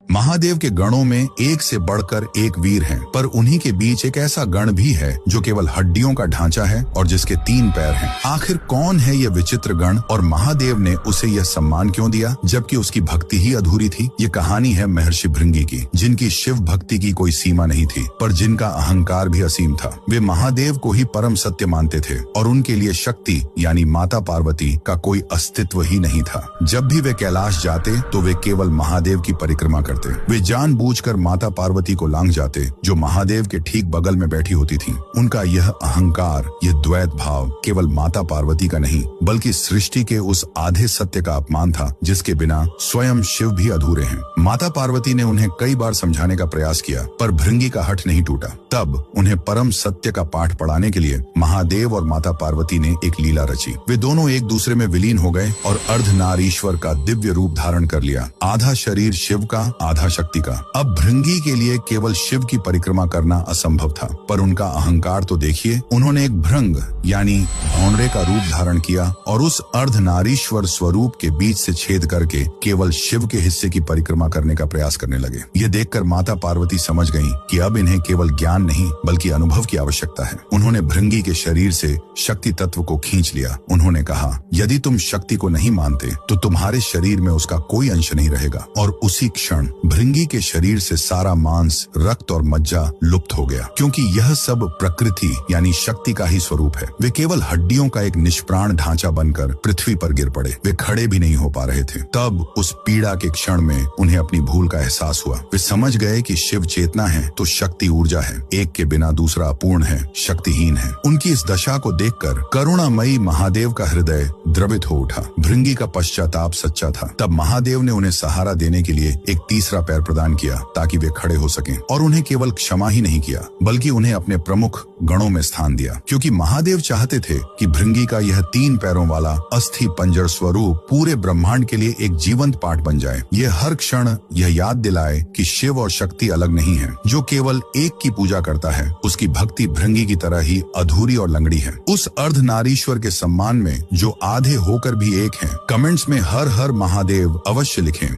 महादेव के गणों में एक से बढ़कर एक वीर हैं, पर उन्हीं के बीच एक ऐसा गण भी है जो केवल हड्डियों का ढांचा है और जिसके 3 पैर हैं। आखिर कौन है यह विचित्र गण और महादेव ने उसे यह सम्मान क्यों दिया जबकि उसकी भक्ति ही अधूरी थी? ये कहानी है महर्षि भृंगी की, जिनकी शिव भक्ति की कोई सीमा नहीं थी, पर जिनका अहंकार भी असीम था। वे महादेव को ही परम सत्य मानते थे और उनके लिए शक्ति यानी माता पार्वती का कोई अस्तित्व ही नहीं था। जब भी वे कैलाश जाते तो वे केवल महादेव की परिक्रमा करते। वे जानबूझकर माता पार्वती को लांघ जाते, जो महादेव के ठीक बगल में बैठी होती थीं। उनका यह अहंकार, यह द्वैत भाव केवल माता पार्वती का नहीं बल्कि सृष्टि के उस आधे सत्य का अपमान था जिसके बिना स्वयं शिव भी अधूरे हैं। माता पार्वती ने उन्हें कई बार समझाने का प्रयास किया, पर भृंगी का हठ नहीं टूटा। तब उन्हें परम सत्य का पाठ पढ़ाने के लिए महादेव और माता पार्वती ने एक लीला रची। वे दोनों एक दूसरे में विलीन हो गए और अर्धनारीश्वर का दिव्य रूप धारण कर लिया, आधा शरीर शिव का, आधा शक्ति का। अब भृंगी के लिए केवल शिव की परिक्रमा करना असंभव था, पर उनका अहंकार तो देखिए। उन्होंने एक भृंग यानी भौंडरे का रूप धारण किया और उस अर्धनारीश्वर स्वरूप के बीच से छेद करके केवल शिव के हिस्से की परिक्रमा करने का प्रयास करने लगे। ये देखकर माता पार्वती समझ गईं कि अब इन्हें केवल ज्ञान नहीं बल्कि अनुभव की आवश्यकता है। उन्होंने भृंगी के शरीर से शक्ति तत्व को खींच लिया। उन्होंने कहा, यदि तुम शक्ति को नहीं मानते तो तुम्हारे शरीर में उसका कोई अंश नहीं रहेगा। और उसी क्षण भृंगी के शरीर से सारा मांस, रक्त और मज्जा लुप्त हो गया, क्योंकि यह सब प्रकृति यानी शक्ति का ही स्वरूप है। वे केवल हड्डियों का एक निष्प्राण ढांचा बनकर पृथ्वी पर गिर पड़े। वे खड़े भी नहीं हो पा रहे थे। तब उस पीड़ा के क्षण में उन्हें अपनी भूल का एहसास हुआ। वे समझ गए कि शिव चेतना है तो शक्ति ऊर्जा है, एक के बिना दूसरा अपूर्ण है, शक्तिहीन है। उनकी इस दशा को देखकर करुणामयी महादेव का हृदय द्रवित हो उठा। भृंगी का पश्चाताप सच्चा था। तब महादेव ने उन्हें सहारा देने के लिए एक तीसरा पैर प्रदान किया ताकि वे खड़े हो सकें, और उन्हें केवल क्षमा ही नहीं किया बल्कि उन्हें अपने प्रमुख गणों में स्थान दिया, क्योंकि महादेव चाहते थे कि भृंगी का यह 3 पैरों वाला अस्थि पंजर स्वरूप पूरे ब्रह्मांड के लिए एक जीवंत पाठ बन जाए। यह हर क्षण यह याद दिलाए कि शिव और शक्ति अलग नहीं है। जो केवल एक की पूजा करता है उसकी भक्ति भृंगी की तरह ही अधूरी और लंगड़ी है। उस अर्धनारीश्वर के सम्मान में जो आधे होकर भी एक हैं, कमेंट्स में हर हर महादेव अवश्य लिखें।